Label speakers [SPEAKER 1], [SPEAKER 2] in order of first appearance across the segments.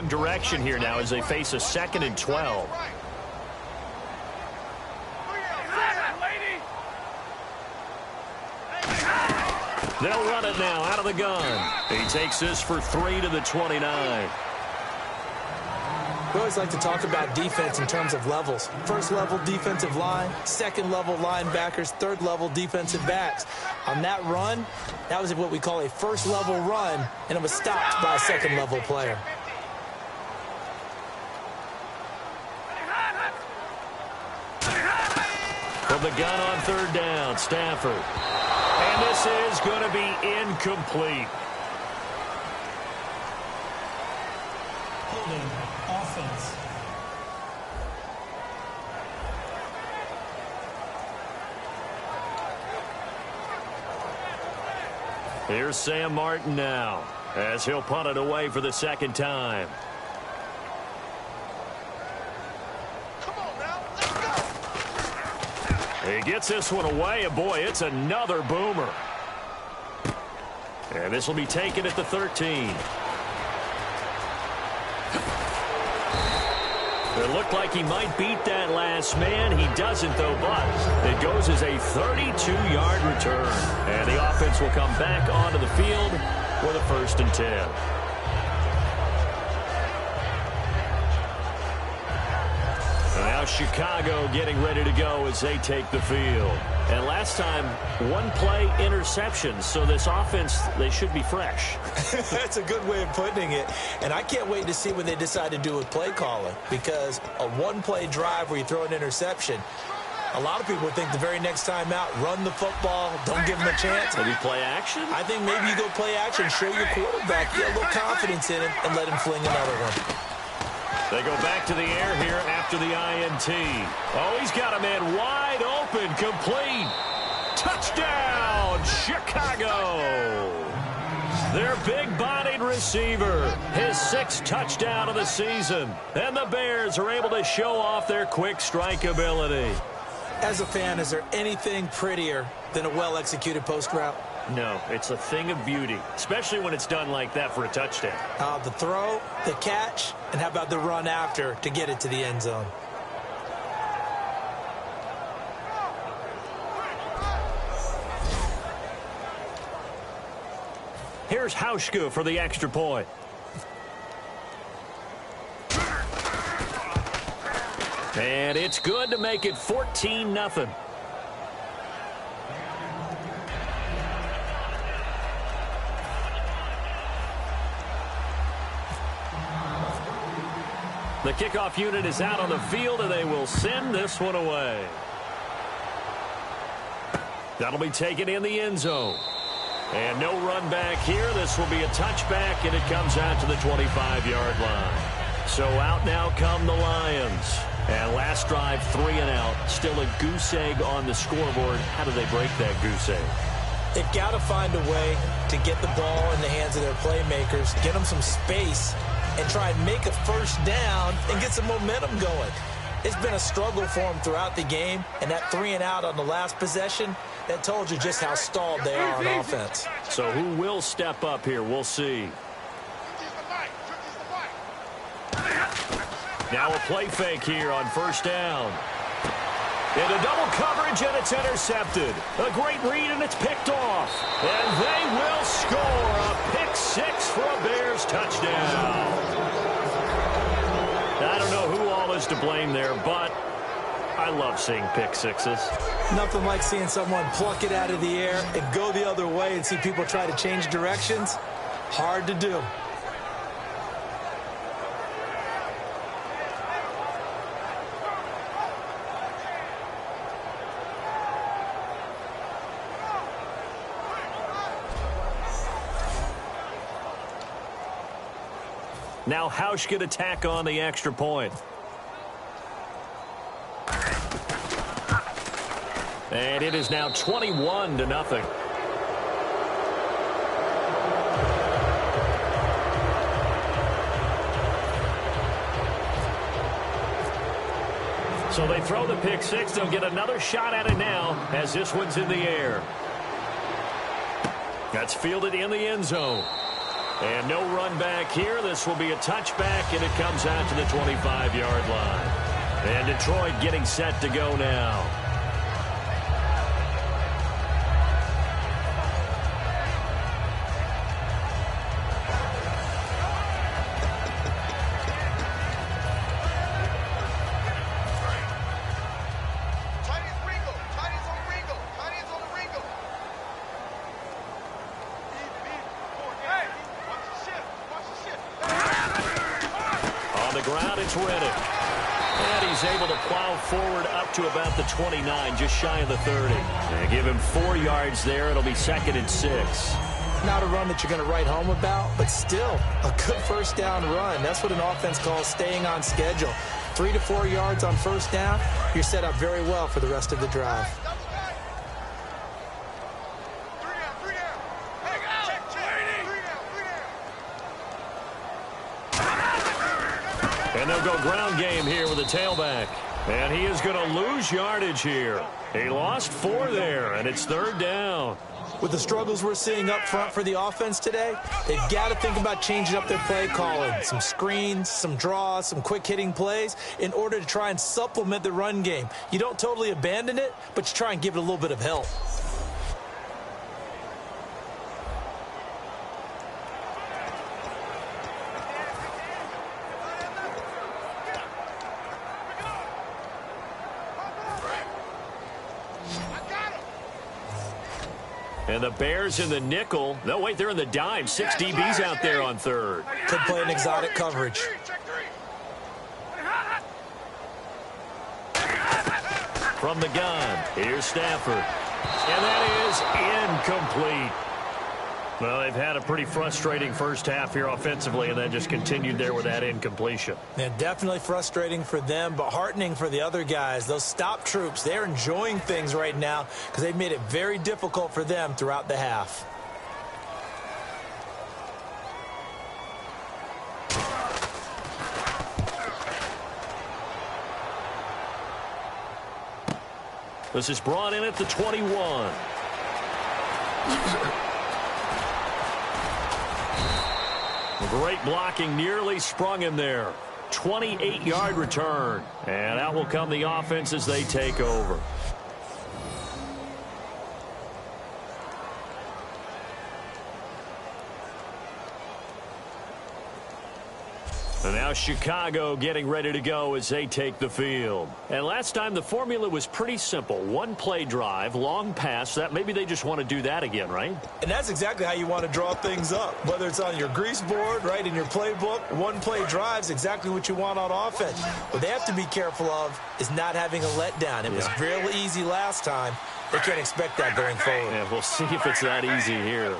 [SPEAKER 1] Direction here now as they face a 2nd and 12. They'll run it now out of the gun. He takes this for 3 to the 29.
[SPEAKER 2] We always like to talk about defense in terms of levels. First level defensive line, second level linebackers, third level defensive backs. On that run, that was what we call a first level run, and it was stopped by a second level player.
[SPEAKER 1] From the gun on 3rd down, Stafford. And this is going to be incomplete.
[SPEAKER 2] Holding offense.
[SPEAKER 1] Here's Sam Martin now as he'll punt it away for the 2nd time. He gets this one away, and boy, it's another boomer. And this will be taken at the 13. It looked like he might beat that last man. He doesn't, though, but it goes as a 32-yard return. And the offense will come back onto the field with a 1st and 10. Now Chicago getting ready to go as they take the field. And last time, 1-play interception. So this offense, they should be fresh.
[SPEAKER 2] That's a good way of putting it. And I can't wait to see what they decide to do with play calling. Because a 1-play drive where you throw an interception, a lot of people think the very next time out, run the football, don't give them a chance.
[SPEAKER 1] Maybe play action?
[SPEAKER 2] I think maybe you go play action, show your quarterback, get a little confidence in him, and let him fling another one.
[SPEAKER 1] They go back to the air here after the INT. Oh, he's got a man wide open, complete. Touchdown, Chicago. Their big-bodied receiver, his 6th touchdown of the season. And the Bears are able to show off their quick strike ability.
[SPEAKER 2] As a fan, is there anything prettier than a well-executed post route?
[SPEAKER 1] No, it's a thing of beauty, especially when it's done like that for a touchdown.
[SPEAKER 2] The throw, the catch, and how about the run after to get it to the end zone?
[SPEAKER 1] Here's Hauschka for the extra point. And it's good to make it 14-0. The kickoff unit is out on the field, and they will send this one away. That'll be taken in the end zone. And no run back here. This will be a touchback, and it comes out to the 25-yard line. So out now come the Lions. And last drive, 3 and out. Still a goose egg on the scoreboard. How do they break that goose egg?
[SPEAKER 2] They've got to find a way to get the ball in the hands of their playmakers, get them some space, and try and make a first down and get some momentum going. It's been a struggle for them throughout the game, and that 3 and out on the last possession, that told you just how stalled they are on offense.
[SPEAKER 1] So who will step up here? We'll see. Now a play fake here on 1st down. Into double coverage, and it's intercepted. A great read, and it's picked off. And they will score a pick 6 for a Bears touchdown. I don't know who all is to blame there, but I love seeing pick sixes.
[SPEAKER 2] Nothing like seeing someone pluck it out of the air and go the other way and see people try to change directions. Hard to do.
[SPEAKER 1] Now Hauschka to tack on the extra point. And it is now 21-0. So they throw the pick six. They'll get another shot at it now as this one's in the air. That's fielded in the end zone. And no run back here. This will be a touchback, and it comes out to the 25-yard line. And Detroit getting set to go now. And he's able to plow forward up to about the 29, just shy of the 30. And give him 4 yards there. It'll be 2nd and 6.
[SPEAKER 2] Not a run that you're going to write home about, but still a good first down run. That's what an offense calls staying on schedule. 3 to 4 yards on first down, you're set up very well for the rest of the drive.
[SPEAKER 1] And they'll go ground game here with a tailback. And he is going to lose yardage here. He lost 4 there, and it's 3rd down.
[SPEAKER 2] With the struggles we're seeing up front for the offense today, they've got to think about changing up their play calling. Some screens, some draws, some quick-hitting plays in order to try and supplement the run game. You don't totally abandon it, but you try and give it a little bit of help.
[SPEAKER 1] And the Bears in the nickel. No, wait, they're in the dime. 6 DBs out there on 3rd.
[SPEAKER 2] Could play an exotic coverage.
[SPEAKER 1] From the gun, here's Stafford. And that is incomplete. Well, they've had a pretty frustrating first half here offensively, and then just continued there with that incompletion.
[SPEAKER 2] Yeah, definitely frustrating for them, but heartening for the other guys. Those stop troops, they're enjoying things right now because they've made it very difficult for them throughout the half.
[SPEAKER 1] This is brought in at the 21. Great blocking, nearly sprung him there. 28-yard return. And out will come the offense as they take over. And now Chicago getting ready to go as they take the field. And last time the formula was pretty simple. 1 play drive, long pass. That maybe they just want to do that again, right?
[SPEAKER 2] And that's exactly how you want to draw things up. Whether it's on your grease board, right, in your playbook, 1 play drive is exactly what you want on offense. What they have to be careful of is not having a letdown. It was real easy last time. They can't expect that going forward.
[SPEAKER 1] Yeah, we'll see if it's that easy here.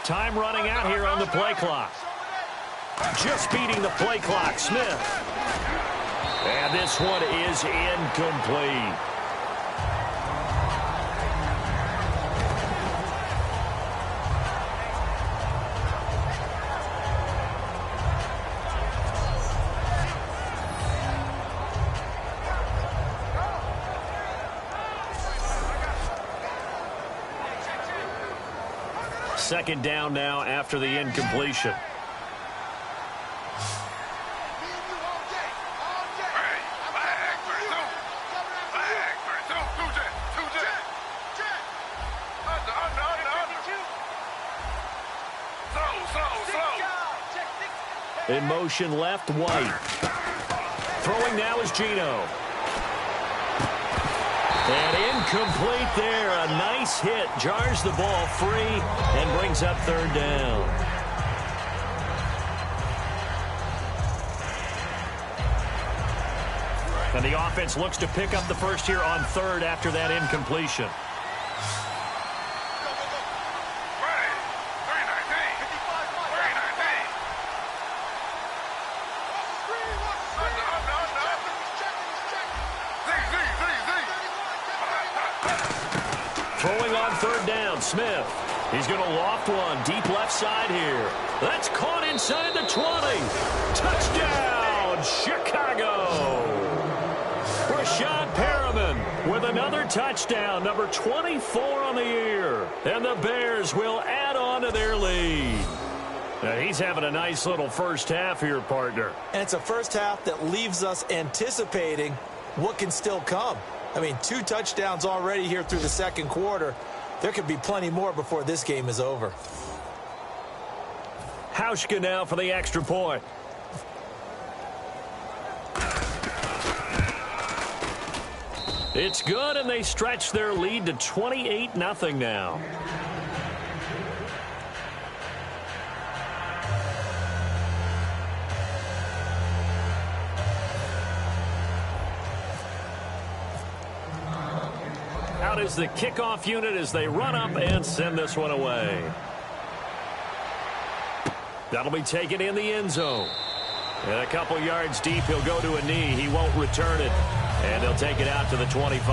[SPEAKER 1] Time running out here on the play clock. Just beating the play clock, Smith. And this one is incomplete. Second down now after the incompletion. In motion left, White. Throwing now is Gino. And incomplete there. A nice hit. Jars the ball free and brings up 3rd down. And the offense looks to pick up the first here on 3rd after that incompletion. on third down. Smith. He's going to loft one deep left side here. That's caught inside the 20. Touchdown, Chicago. Rashad Perriman with another touchdown, number 24 on the year. And the Bears will add on to their lead. Now, he's having a nice little first half here, partner.
[SPEAKER 2] And it's a first half that leaves us anticipating what can still come. I mean, 2 touchdowns already here through the second quarter. There could be plenty more before this game is over.
[SPEAKER 1] Hauschka now for the extra point. It's good, and they stretch their lead to 28-0 now. Out is the kickoff unit as they run up and send this one away. That'll be taken in the end zone. And a couple yards deep, he'll go to a knee. He won't return it. And they'll take it out to the 25.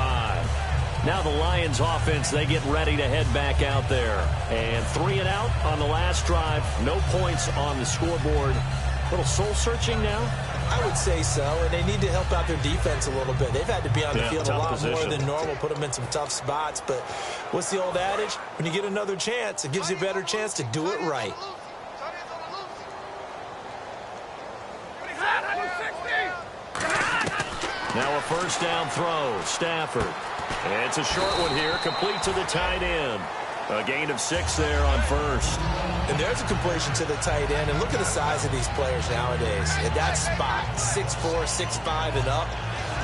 [SPEAKER 1] Now the Lions offense, they get ready to head back out there. And 3 and out on the last drive. No points on the scoreboard. A little soul-searching now?
[SPEAKER 2] I would say so, and they need to help out their defense a little bit. They've had to be on the field a lot more than normal, put them in some tough spots. But what's the old adage? When you get another chance, it gives you a better chance to do it right.
[SPEAKER 1] Now a first down throw. Stafford. And it's a short one here, complete to the tight end. A gain of 6 there on first.
[SPEAKER 2] And there's a completion to the tight end. And look at the size of these players nowadays. At that spot, 6'4", 6'5", and up.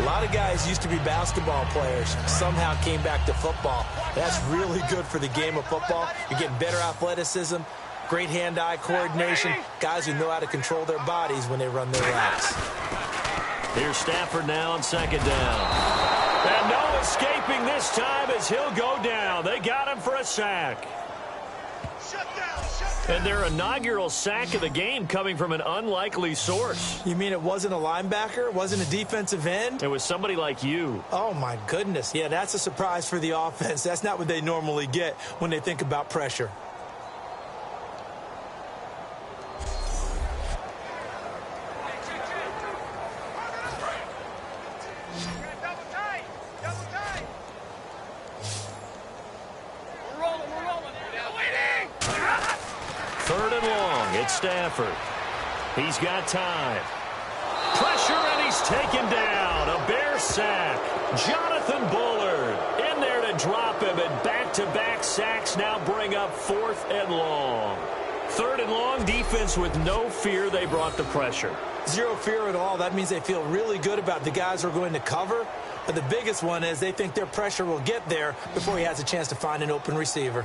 [SPEAKER 2] A lot of guys used to be basketball players, somehow came back to football. That's really good for the game of football. You're getting better athleticism, great hand-eye coordination, guys who know how to control their bodies when they run their routes.
[SPEAKER 1] Here's Stafford now on second down. And no escaping this time as he'll go down. They got him for a sack. And their inaugural sack of the game coming from an unlikely source.
[SPEAKER 2] You mean it wasn't a linebacker? It wasn't a defensive end?
[SPEAKER 1] It was somebody like you.
[SPEAKER 2] Oh, my goodness. Yeah, that's a surprise for the offense. That's not what they normally get when they think about pressure.
[SPEAKER 1] Third and long. It's Stafford. He's got time. Pressure, and he's taken down. A Bear sack. Jonathan Bullard in there to drop him, and back-to-back sacks now bring up 4th and long. 3rd and long, defense with no fear. They brought the pressure.
[SPEAKER 2] Zero fear at all. That means they feel really good about the guys who are going to cover. But the biggest one is they think their pressure will get there before he has a chance to find an open receiver.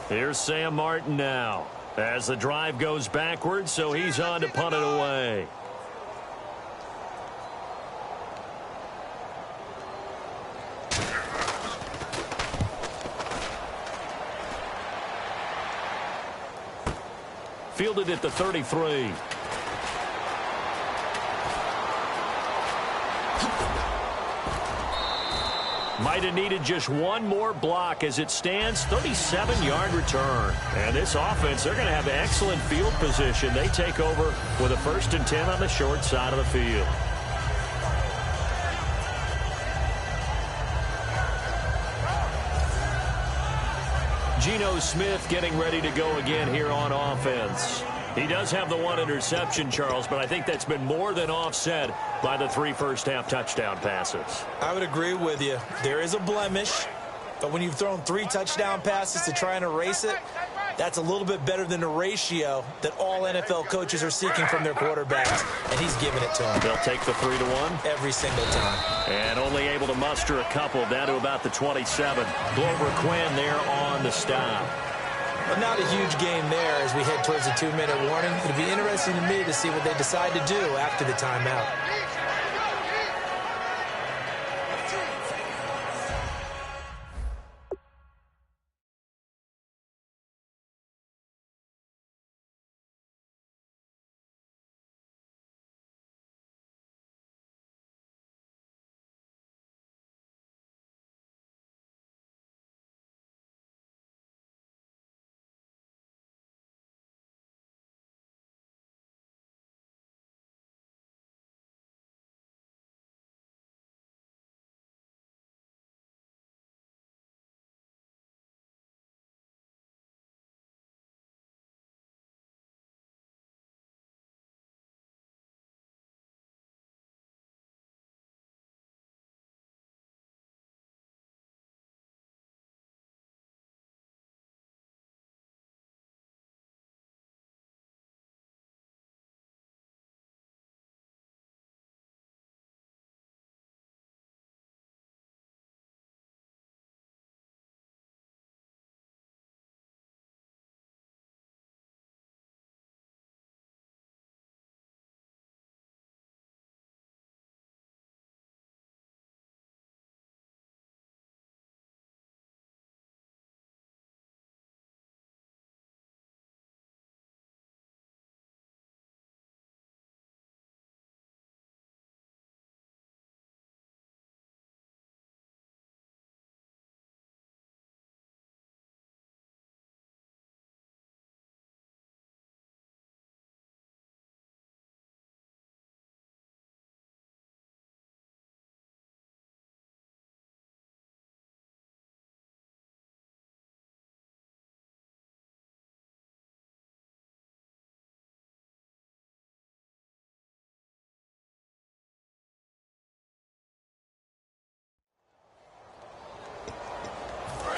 [SPEAKER 1] Here's Sam Martin now as the drive goes backwards, so he's on to punt it away. Fielded at the 33. Might have needed just one more block as it stands. 37-yard return. And this offense, they're going to have excellent field position. They take over with a 1st and 10 on the short side of the field. Geno Smith getting ready to go again here on offense. He does have the 1 interception, Charles, but I think that's been more than offset by the 3 first-half touchdown passes.
[SPEAKER 2] I would agree with you. There is a blemish, but when you've thrown 3 touchdown passes to try and erase it, that's a little bit better than the ratio that all NFL coaches are seeking from their quarterbacks, and he's giving it to them.
[SPEAKER 1] They'll take the 3-1?
[SPEAKER 2] Every single time.
[SPEAKER 1] And only able to muster a couple down to about the 27. Glover Quinn there on the stop.
[SPEAKER 2] But not a huge game there as we head towards the 2-minute warning. It'll be interesting to me to see what they decide to do after the timeout.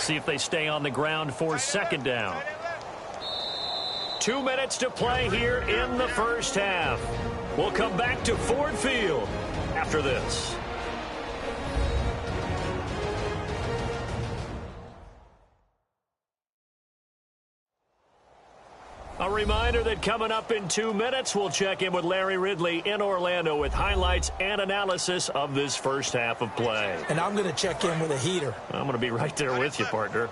[SPEAKER 1] See if they stay on the ground for second down. 2 minutes to play here in the first half. We'll come back to Ford Field after this. A reminder that coming up in 2 minutes, we'll check in with Larry Ridley in Orlando with highlights and analysis of this first half of play.
[SPEAKER 2] And I'm going to check in with a heater.
[SPEAKER 1] I'm going to be right there with you, partner.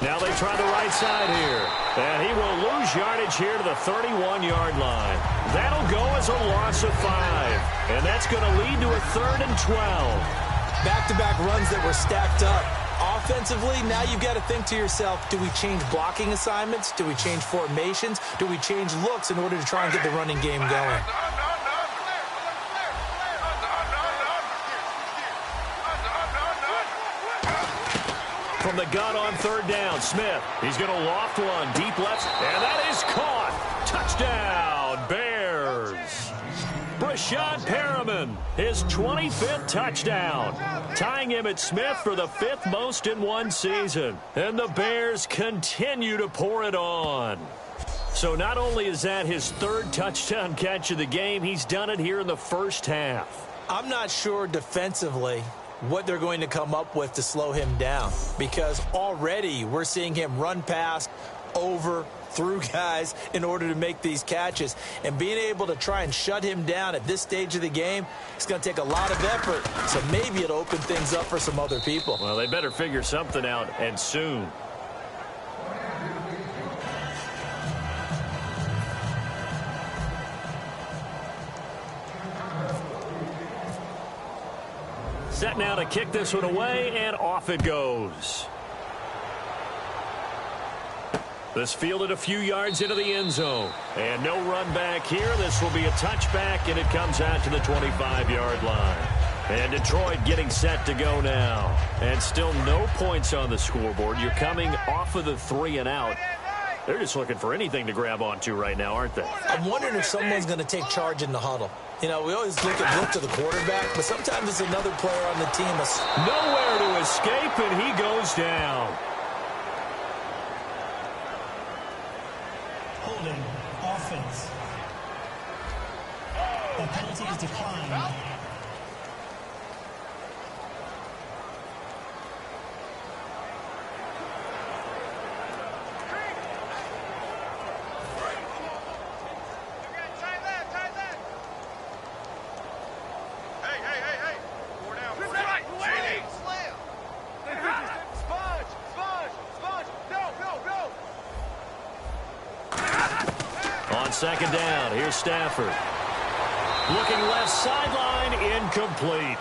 [SPEAKER 1] Now they try the right side here. And he will lose yardage here to the 31-yard line. That'll go as a loss of 5. And that's going to lead to a 3rd and 12.
[SPEAKER 2] Back-to-back runs that were stacked up. Offensively, now you've got to think to yourself, do we change blocking assignments? Do we change formations? Do we change looks in order to try and get the running game going?
[SPEAKER 1] From the gun on 3rd down, Smith. He's going to loft one deep left, and that is caught. Touchdown, Bears. Brashad Perriman, his 25th touchdown, tying Emmitt Smith for the 5th most in one season. And the Bears continue to pour it on. So not only is that his 3rd touchdown catch of the game, he's done it here in the first half.
[SPEAKER 2] I'm not sure defensively what they're going to come up with to slow him down, because already we're seeing him run past, over, through guys in order to make these catches. And being able to try and shut him down at this stage of the game, it's going to take a lot of effort. So maybe it'll open things up for some other people.
[SPEAKER 1] Well, they better figure something out, and soon. Set now to kick this one away, and off it goes. This fielded a few yards into the end zone. And no run back here. This will be a touchback, and it comes out to the 25-yard line. And Detroit getting set to go now. And still no points on the scoreboard. You're coming off of the 3 and out. They're just looking for anything to grab onto right now, aren't they?
[SPEAKER 2] I'm wondering if someone's going to take charge in the huddle. You know, we always look to the quarterback, but sometimes it's another player on the team.
[SPEAKER 1] Nowhere to escape, and he goes down.
[SPEAKER 3] Holding offense. The penalty is declined.
[SPEAKER 1] Second down, here's Stafford. Looking left sideline, incomplete.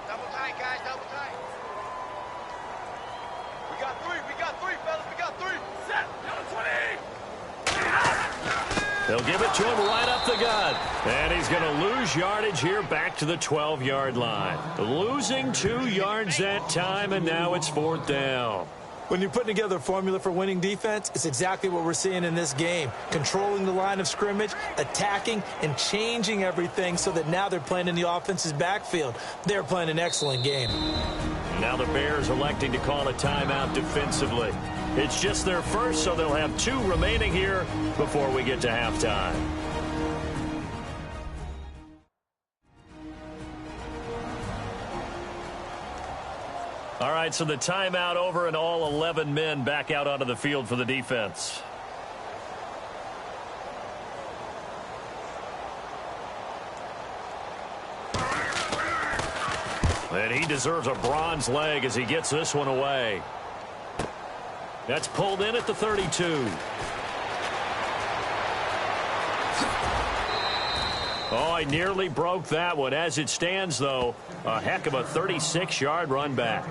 [SPEAKER 4] Double tight, guys, double tight. We got three, fellas, we got 3. Set, number 20.
[SPEAKER 1] They'll give it to him right up the gut. And he's going to lose yardage here back to the 12-yard line. Losing 2 yards that time, and now it's 4th down.
[SPEAKER 2] When you're putting together a formula for winning defense, it's exactly what we're seeing in this game. Controlling the line of scrimmage, attacking, and changing everything so that now they're playing in the offense's backfield. They're playing an excellent game.
[SPEAKER 1] Now the Bears electing to call a timeout defensively. It's just their first, so they'll have 2 remaining here before we get to halftime. All right, so the timeout over and all 11 men back out onto the field for the defense. And he deserves a bronze leg as he gets this one away. That's pulled in at the 32. Oh, I nearly broke that one. As it stands, though, a heck of a 36-yard run back.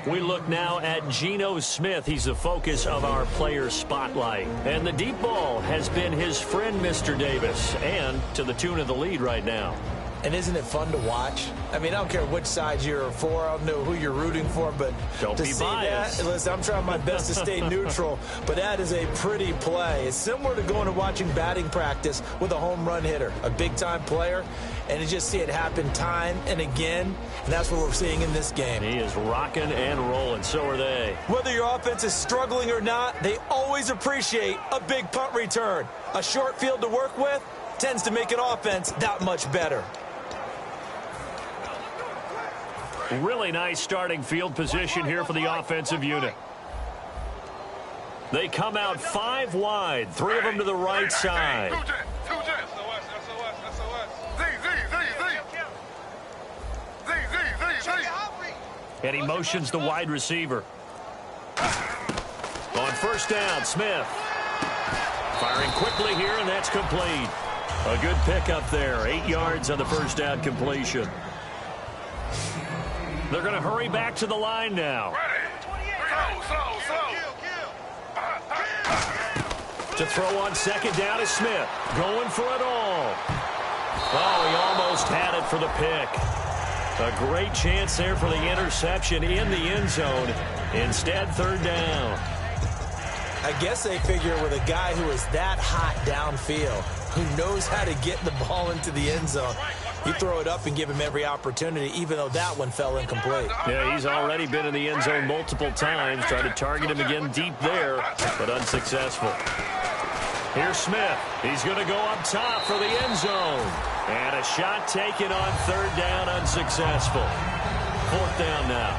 [SPEAKER 1] We look now at Geno Smith. He's the focus of our player spotlight. And the deep ball has been his friend, Mr. Davis, and to the tune of the lead right now.
[SPEAKER 2] And isn't it fun to watch? I mean, I don't care which side you're for. I don't know who you're rooting for, but
[SPEAKER 1] don't
[SPEAKER 2] to
[SPEAKER 1] be
[SPEAKER 2] see
[SPEAKER 1] biased.
[SPEAKER 2] that, listen, I'm trying my best to stay neutral, but that is a pretty play. It's similar to going and watching batting practice with a home run hitter, a big-time player, and you just see it happen time and again, and that's what we're seeing in this game.
[SPEAKER 1] He is rocking and rolling. So are they.
[SPEAKER 2] Whether your offense is struggling or not, they always appreciate a big punt return. A short field to work with tends to make an offense that much better.
[SPEAKER 1] Really nice starting field position here for the offensive unit. They come out 5 wide, 3 of them to the right side. And he motions the wide receiver. On first down, Smith. Firing quickly here, and that's complete. A good pickup there. 8 yards on the first down completion. They're going to hurry back to the line now. To throw on second down is Smith. Going for it all. Oh, he almost had it for the pick. A great chance there for the interception in the end zone. Instead, third down.
[SPEAKER 2] I guess they figure with a guy who is that hot downfield, who knows how to get the ball into the end zone, you throw it up and give him every opportunity, even though that one fell incomplete.
[SPEAKER 1] Yeah, he's already been in the end zone multiple times. Tried to target him again deep there, but unsuccessful. Here's Smith. He's going to go up top for the end zone. And a shot taken on third down, unsuccessful. Fourth down now.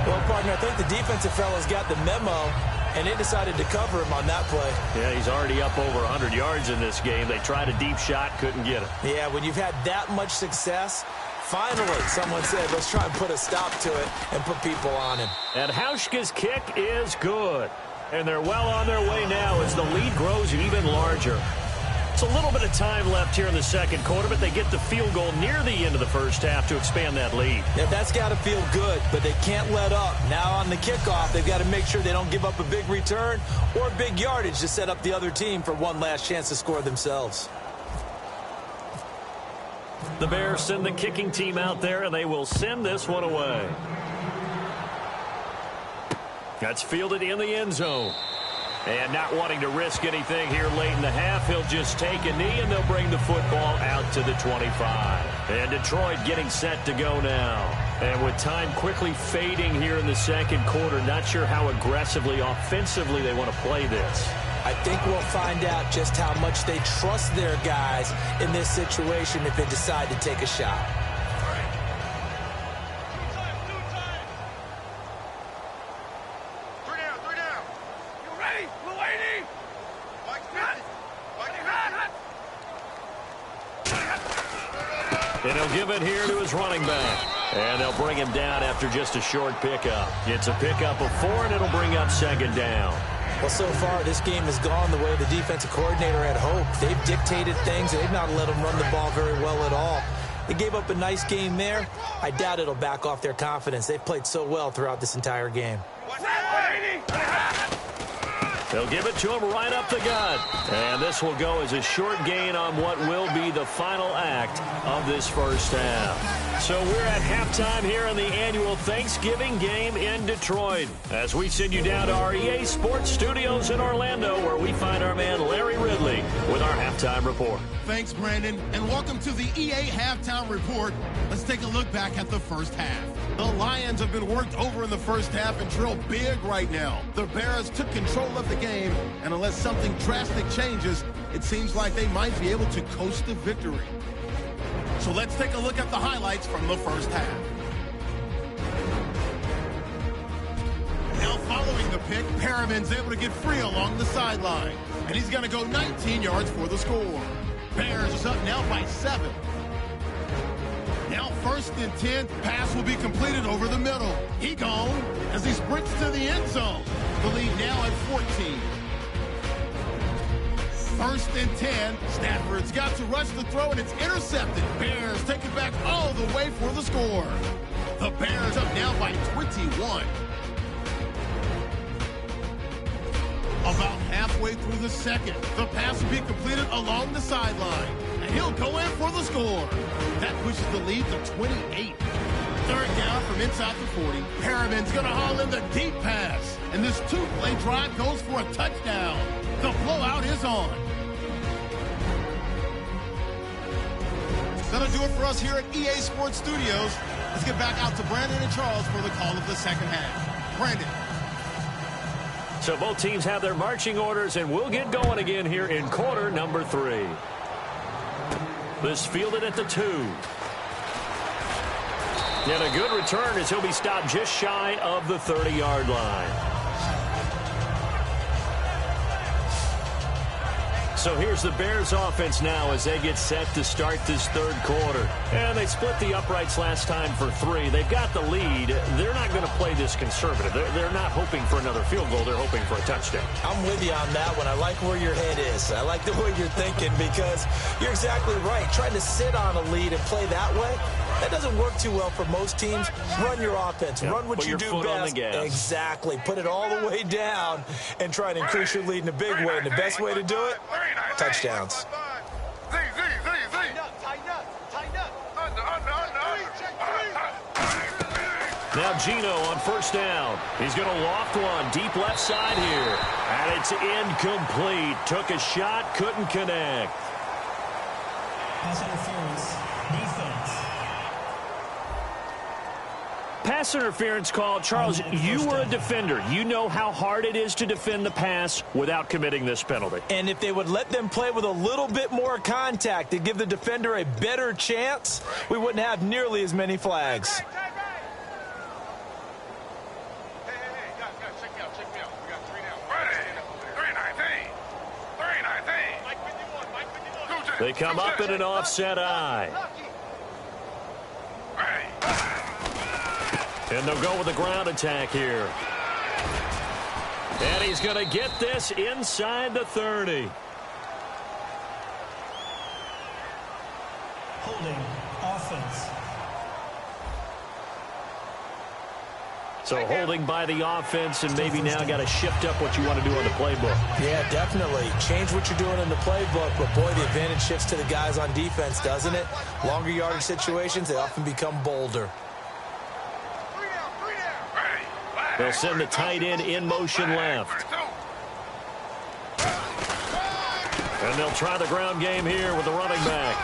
[SPEAKER 2] Well, partner, I think the defensive fellas got the memo, and they decided to cover him on that play.
[SPEAKER 1] Yeah, he's already up over 100 yards in this game. They tried a deep shot, couldn't get it.
[SPEAKER 2] Yeah, when you've had that much success, finally someone said, let's try and put a stop to it and put people on him.
[SPEAKER 1] And Hauschka's kick is good. And they're well on their way now as the lead grows even larger. It's a little bit of time left here in the second quarter, but they get the field goal near the end of the first half to expand that lead.
[SPEAKER 2] Yeah, that's got to feel good, but they can't let up. Now on the kickoff, they've got to make sure they don't give up a big return or big yardage to set up the other team for one last chance to score themselves.
[SPEAKER 1] The Bears send the kicking team out there, and they will send this one away. That's fielded in the end zone. And not wanting to risk anything here late in the half, he'll just take a knee, and they'll bring the football out to the 25. And Detroit getting set to go now. And with time quickly fading here in the second quarter, not sure how aggressively, offensively they want to play this.
[SPEAKER 2] I think we'll find out just how much they trust their guys in this situation if they decide to take a shot.
[SPEAKER 1] And he'll give it here to his running back. And they'll bring him down after just a short pickup. It's a pickup of 4, and it'll bring up second down.
[SPEAKER 2] Well, so far, this game has gone the way the defensive coordinator had hoped. They've dictated things. They've not let them run the ball very well at all. They gave up a nice game there. I doubt it'll back off their confidence. They've played so well throughout this entire game.
[SPEAKER 1] They'll give it to him right up the gut. And this will go as a short gain on what will be the final act of this first half. So we're at halftime here in the annual Thanksgiving game in Detroit, as we send you down to our EA Sports Studios in Orlando, where we find our man Larry Ridley with our halftime report.
[SPEAKER 5] Thanks, Brandon, and welcome to the EA Halftime Report. Let's take a look back at the first half. The Lions have been worked over in the first half and trail big right now. The Bears took control of the game, and unless something drastic changes, it seems like they might be able to coast to victory. So let's take a look at the highlights from the first half. Now following the pick, Perriman's able to get free along the sideline, and he's going to go 19 yards for the score. Bears is up now by 7. Now 1st and 10, pass will be completed over the middle. He gone as he sprints to the end zone. The lead now at 14. 1st and 10, Stafford's got to rush the throw, and it's intercepted. Bears take it back all the way for the score. The Bears up now by 21. About halfway through the second, the pass will be completed along the sideline, and he'll go in for the score. That pushes the lead to 28. Third down from inside the 40. Perriman's going to haul in the deep pass, and this two-play drive goes for a touchdown. The blowout is on. That'll do it for us here at EA Sports Studios. Let's get back out to Brandon and Charles for the call of the second half. Brandon.
[SPEAKER 1] So both teams have their marching orders, and we'll get going again here in quarter number 3. This fielded at the 2. And a good return as he'll be stopped just shy of the 30-yard line. So here's the Bears offense now as they get set to start this third quarter. And they split the uprights last time for 3. They've got the lead. They're not going to play this conservative. They're not hoping for another field goal. They're hoping for a touchdown.
[SPEAKER 2] I'm with you on that one. I like where your head is. I like the way you're thinking because you're exactly right. Trying to sit on a lead and play that way, that doesn't work too well for most teams. Run your offense. Run what you do best. Exactly. Put it all the way down and try to increase your lead in a big way. And the best way to do it, touchdowns.
[SPEAKER 1] Now Gino on first down. He's going to loft one deep left side here. And it's incomplete. Took a shot, couldn't connect.
[SPEAKER 3] Pass interference. Defense.
[SPEAKER 1] Pass interference call. Charles, you were a defender. You know how hard it is to defend the pass without committing this penalty.
[SPEAKER 2] And if they would let them play with a little bit more contact to give the defender a better chance, we wouldn't have nearly as many flags.
[SPEAKER 1] They come up in an offset eye. And they'll go with the ground attack here. And he's going to get this inside the 30.
[SPEAKER 3] Holding. Offense.
[SPEAKER 1] So holding by the offense, and maybe now got to shift up what you want to do on the playbook.
[SPEAKER 2] Yeah, definitely. Change what you're doing in the playbook, but boy, the advantage shifts to the guys on defense, doesn't it? Longer yardage situations, they often become bolder.
[SPEAKER 1] They'll send the tight end in motion left. And they'll try the ground game here with the running back.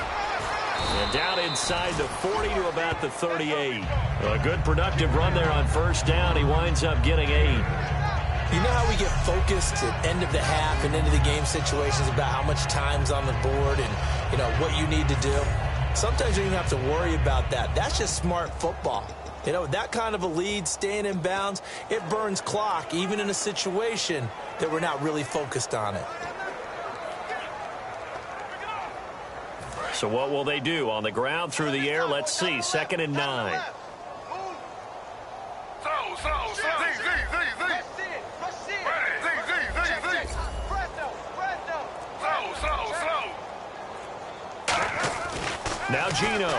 [SPEAKER 1] And down inside the 40 to about the 38. A good productive run there on first down. He winds up getting 8.
[SPEAKER 2] You know how we get focused at end of the half and into the game situations about how much time's on the board and, you know, what you need to do? Sometimes you don't even have to worry about that. That's just smart football. You know, that kind of a lead, staying in bounds, it burns clock, even in a situation that we're not really focused on it.
[SPEAKER 1] So what will they do? On the ground, through the air, let's see. 2nd and 9. Now Gino.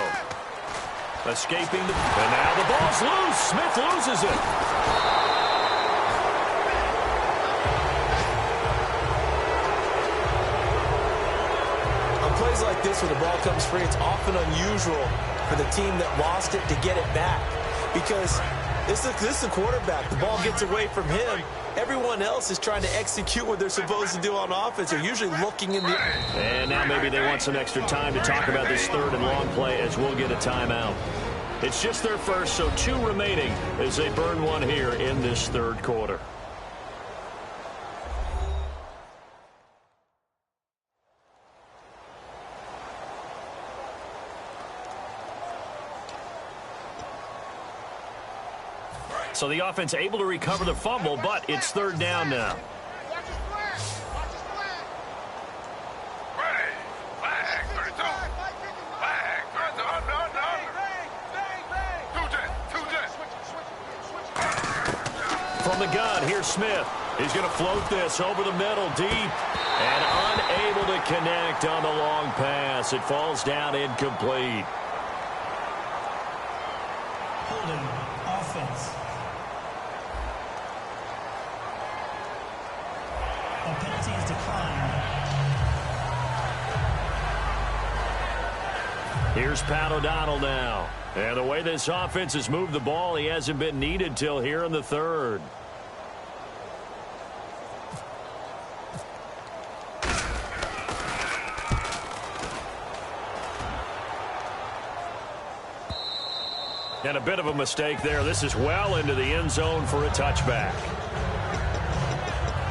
[SPEAKER 1] Escaping the... And now the ball's loose. Smith loses it.
[SPEAKER 2] Plays like this where the ball comes free, it's often unusual for the team that lost it to get it back because this is the quarterback. The ball gets away from him. Everyone else is trying to execute what they're supposed to do on offense. They're usually looking in the...
[SPEAKER 1] And now maybe they want some extra time to talk about this 3rd and long play as we'll get a timeout. It's just their first, so 2 remaining as they burn one here in this 3rd quarter. So the offense able to recover the fumble, but it's 3rd down now. From the gun, here's Smith. He's going to float this over the middle deep and unable to connect on the long pass. It falls down incomplete.
[SPEAKER 3] Holding. Offense.
[SPEAKER 1] Here's Pat O'Donnell now. And the way this offense has moved the ball, he hasn't been needed till here in the third. And a bit of a mistake there. This is well into the end zone for a touchback.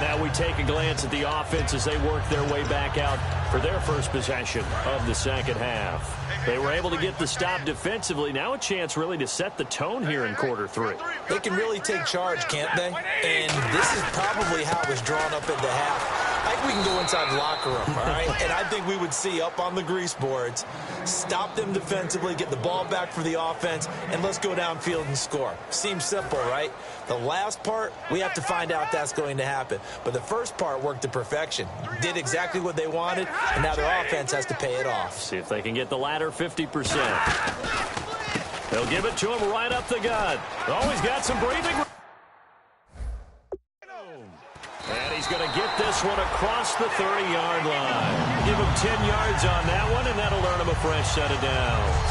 [SPEAKER 1] Now we take a glance at the offense as they work their way back out for their first possession of the second half. They were able to get the stop defensively. Now a chance really to set the tone here in quarter three.
[SPEAKER 2] They can really take charge, can't they? And this is probably how it was drawn up at the half. I think we can go inside the locker room, all right? And I think we would see up on the grease boards, stop them defensively, get the ball back for the offense, and let's go downfield and score. Seems simple, right? The last part, we have to find out that's going to happen. But the first part worked to perfection. Did exactly what they wanted, and now their offense has to pay it off.
[SPEAKER 1] See if they can get the latter 50%. They'll give it to him right up the gut. Oh, he's got some breathing. And he's going to get this one across the 30-yard line. Give him 10 yards on that one, and that'll earn him a fresh set of downs.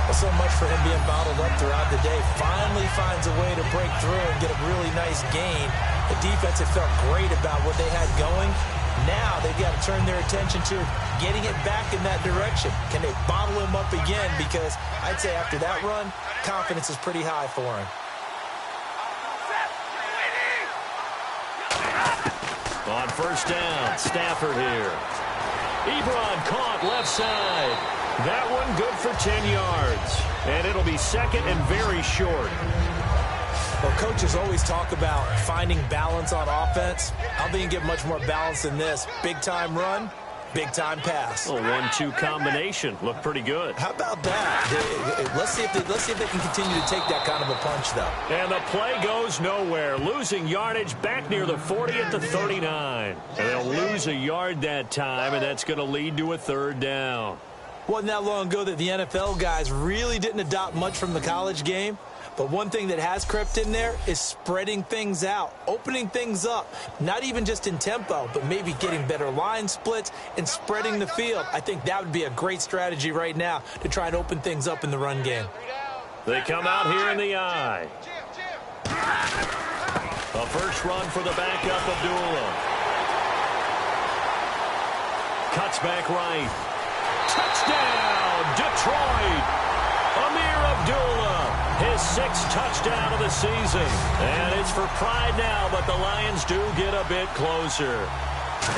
[SPEAKER 2] Well, so much for him being bottled up throughout the day. Finally finds a way to break through and get a really nice gain. The defense had felt great about what they had going. Now they've got to turn their attention to getting it back in that direction. Can they bottle him up again? Because I'd say after that run, confidence is pretty high for him.
[SPEAKER 1] On first down, Stafford here. Ebron caught left side. That one good for 10 yards. And it'll be second and very short.
[SPEAKER 2] Well, coaches always talk about finding balance on offense. I don't think you can get much more balance than this. Big-time run, big-time pass.
[SPEAKER 1] A 1-2 combination. Looked pretty good.
[SPEAKER 2] How about that? Let's see if they can continue to take that kind of a punch, though.
[SPEAKER 1] And the play goes nowhere. Losing yardage back near the 40 at the 39. And they'll lose a yard that time, and that's going to lead to a third down.
[SPEAKER 2] Wasn't that long ago that the NFL guys really didn't adopt much from the college game. But one thing that has crept in there is spreading things out, opening things up, not even just in tempo, but maybe getting better line splits and spreading the field. I think that would be a great strategy right now to try and open things up in the run game.
[SPEAKER 1] They come out here in the eye. A first run for the backup, Abdullah. Cuts back right. Touchdown, Detroit. Amir Abdullah. His sixth touchdown of the season. And it's for pride now, but the Lions do get a bit closer.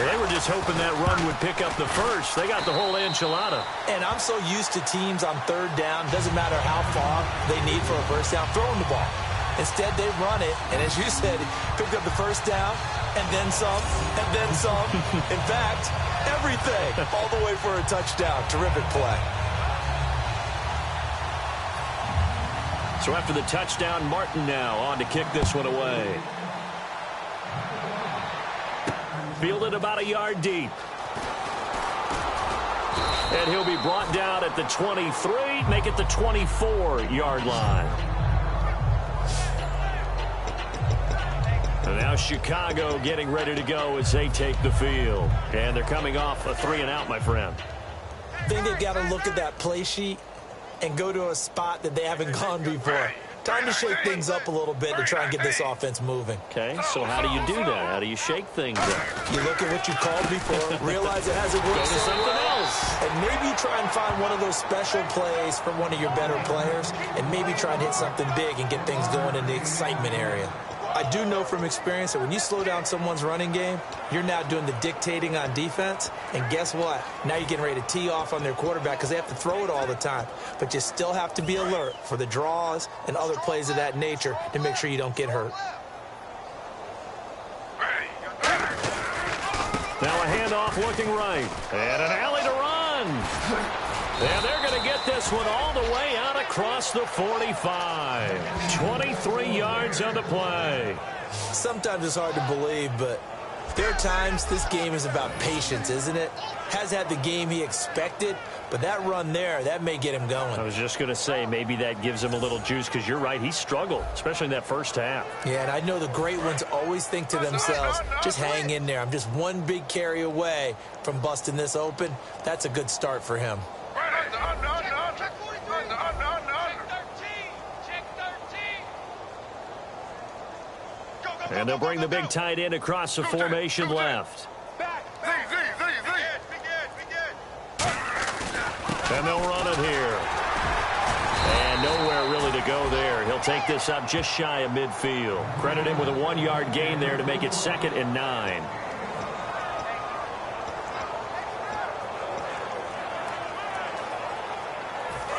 [SPEAKER 1] They were just hoping that run would pick up the first. They got the whole enchilada.
[SPEAKER 2] And I'm so used to teams on third down, doesn't matter how far they need for a first down, throwing the ball. Instead, they run it, and as you said, picked up the first down, and then some, and then some. In fact, everything, all the way for a touchdown. Terrific play.
[SPEAKER 1] So after the touchdown, Martin now on to kick this one away. Fielded about a yard deep. And he'll be brought down at the 23, make it the 24-yard line. And now Chicago getting ready to go as they take the field. And they're coming off a 3-and-out, my friend.
[SPEAKER 2] I think they've got to look at that play sheet and go to a spot that they haven't gone before. Time to shake things up a little bit to try and get this offense moving.
[SPEAKER 1] Okay, so how do you do that? How do you shake things up?
[SPEAKER 2] You look at what you called before, realize it hasn't worked
[SPEAKER 1] Go to something else.
[SPEAKER 2] and maybe try and find one of those special plays from one of your better players, and maybe try and hit something big and get things going in the excitement area. I do know from experience that when you slow down someone's running game, you're now doing the dictating on defense. And guess what? Now you're getting ready to tee off on their quarterback because they have to throw it all the time. But you still have to be alert for the draws and other plays of that nature to make sure you don't get hurt.
[SPEAKER 1] Now a handoff looking right. And an alley to run. And they're going to get this one all the way out across the 45. 23 yards on the play.
[SPEAKER 2] Sometimes it's hard to believe, but there are times this game is about patience, isn't it? Has had the game he expected, but that run there, that may get him going.
[SPEAKER 1] I was just going to say, maybe that gives him a little juice because you're right, he struggled, especially in that first half.
[SPEAKER 2] Yeah, and I know the great ones always think to themselves, just hang in there. I'm just one big carry away from busting this open. That's a good start for him.
[SPEAKER 1] And they'll bring the big tight end across the formation left. And they'll run it here. And nowhere really to go there. He'll take this up just shy of midfield. Credit him with a 1-yard gain there to make it 2nd and 9.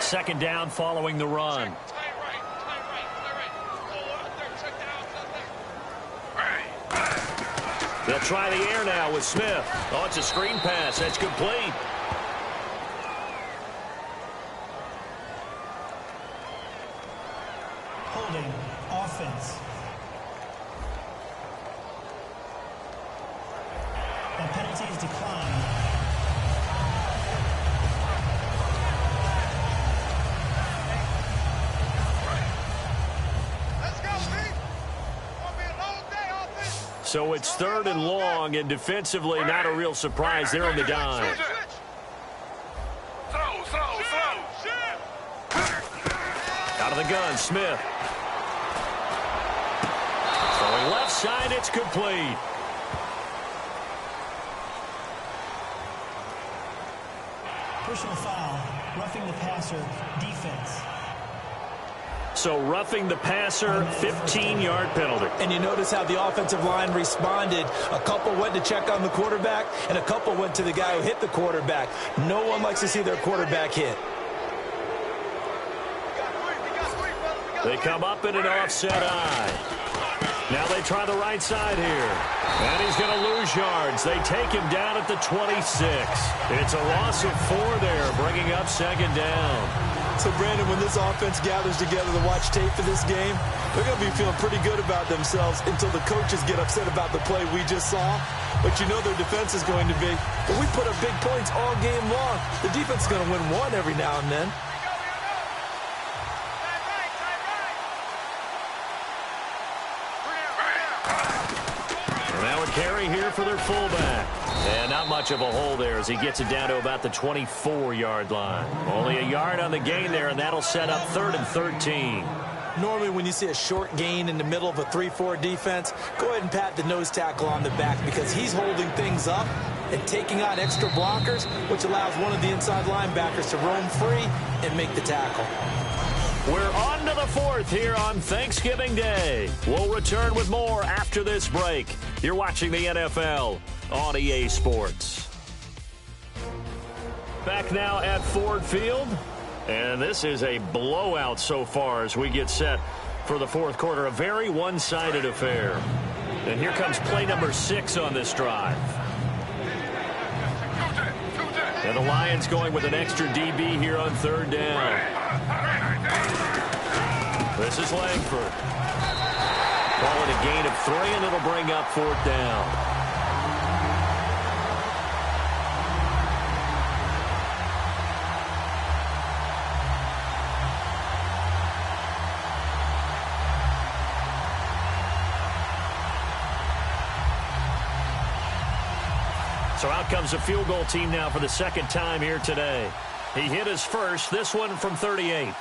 [SPEAKER 1] Second down following the run. They'll try the air now with Smith. Oh, it's a screen pass. That's complete.
[SPEAKER 3] Holding offense. The penalty is declined.
[SPEAKER 1] So it's 3rd and long, and defensively not a real surprise there on the dime. Out of the gun, Smith. Throwing left side, it's complete.
[SPEAKER 3] Personal foul, roughing the passer, defense.
[SPEAKER 1] So roughing the passer, 15-yard penalty.
[SPEAKER 2] And you notice how the offensive line responded. A couple went to check on the quarterback, and a couple went to the guy who hit the quarterback. No one likes to see their quarterback hit.
[SPEAKER 1] They come up in an offset eye. Now they try the right side here. And he's going to lose yards. They take him down at the 26. It's a loss of 4 there, bringing up 2nd down.
[SPEAKER 2] So, Brandon, when this offense gathers together to watch tape for this game, they're going to be feeling pretty good about themselves until the coaches get upset about the play we just saw. But you know their defense is going to be. But we put up big points all game long. The defense is going to win one every now and then.
[SPEAKER 1] Now a carry here for their fullback. And not much of a hole there as he gets it down to about the 24-yard line. Only a yard on the gain there, and that'll set up 3rd and 13.
[SPEAKER 2] Normally when you see a short gain in the middle of a 3-4 defense, go ahead and pat the nose tackle on the back because he's holding things up and taking on extra blockers, which allows one of the inside linebackers to roam free and make the tackle.
[SPEAKER 1] We're on to the 4th here on Thanksgiving Day. We'll return with more after this break. You're watching the NFL on EA Sports. Back now at Ford Field. And this is a blowout so far as we get set for the 4th quarter. A very one-sided affair. And here comes play number 6 on this drive. And the Lions going with an extra DB here on 3rd down. This is Langford. Call it a gain of 3, and it'll bring up 4th down. So out comes a field goal team now for the 2nd time here today. He hit his first, this one from 38.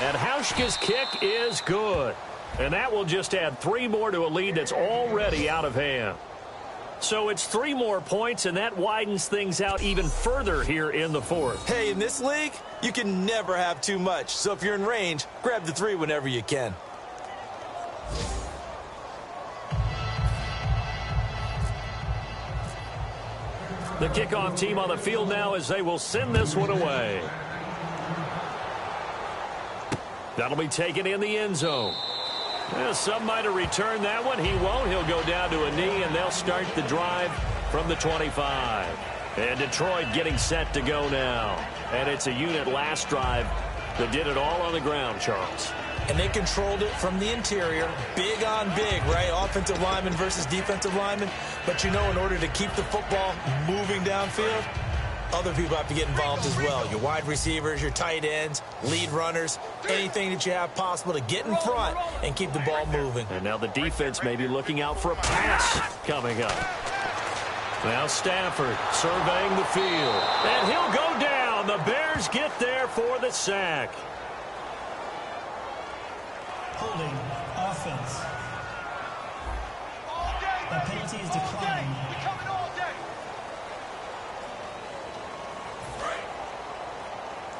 [SPEAKER 1] And Hauschka's kick is good. And that will just add 3 more to a lead that's already out of hand. So it's 3 more points, and that widens things out even further here in the 4th.
[SPEAKER 2] Hey, in this league, you can never have too much. So if you're in range, grab the 3 whenever you can.
[SPEAKER 1] The kickoff team on the field now as they will send this one away. That'll be taken in the end zone. Well, some might have returned that one. He won't. He'll go down to a knee, and they'll start the drive from the 25. And Detroit getting set to go now. And it's a unit last drive that did it all on the ground, Charles.
[SPEAKER 2] And they controlled it from the interior. Big on big, right? Offensive lineman versus defensive lineman. But you know, in order to keep the football moving downfield, other people have to get involved as well. Your wide receivers, your tight ends, lead runners, anything that you have possible to get in front and keep the ball moving.
[SPEAKER 1] And now the defense may be looking out for a pass coming up. Now Stafford surveying the field. And he'll go down. The Bears get there for the sack.
[SPEAKER 3] Holding offense.
[SPEAKER 4] All day,
[SPEAKER 3] The penalty is declined.
[SPEAKER 4] we coming all day.